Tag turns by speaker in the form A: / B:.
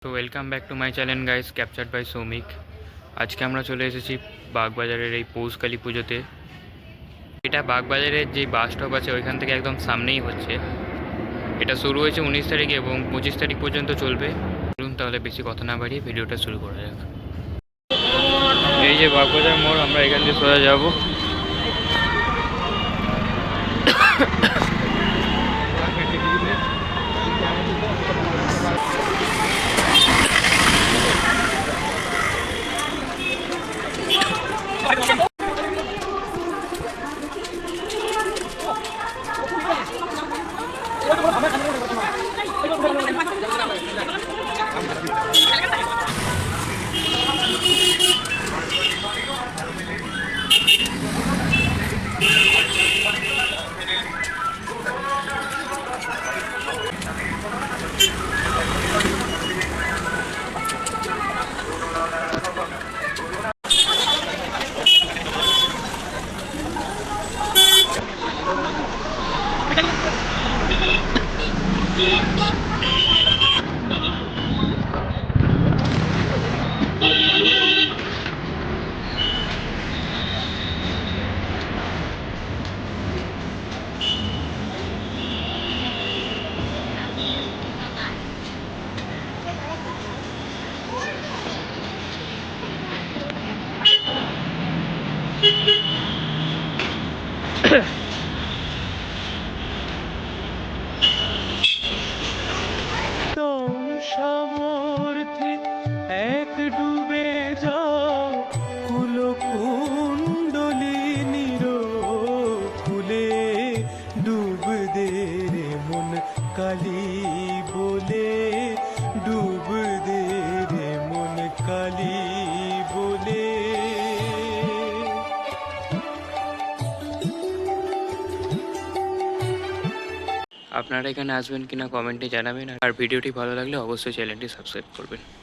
A: তো welcome back to my channel guys, captured by Soumik. আজকে আমরা চলে এসেছি বাগবাজারের এই পৌষকালী পুজোতে। এটা বাগবাজারের যে বাস স্টপ আছে ওইখান থেকে একদম সামনেই হচ্ছে। এটা শুরু হয়েছে 19 তারিখে এবং 25 তারিখ পর্যন্ত চলবে। চলুন তাহলে বেশি কথা না বাড়িয়ে ভিডিওটা শুরু করা যাক। এই যে বাগবাজার মোড়, আমরা এখান দিয়ে সোজা যাবো।
B: সামর্থ্যে এক ডুবে যাও কুলকুণ্ডলী নির ফুলে ডুব দে রে মন কালী বলে ডুব দে রে মন কালী বলে।
A: আপনারা এখানে আসবেন কিনা কমেন্টে জানাবেন, আর ভিডিওটি ভালো লাগলে অবশ্যই চ্যানেলটি সাবস্ক্রাইব করবেন।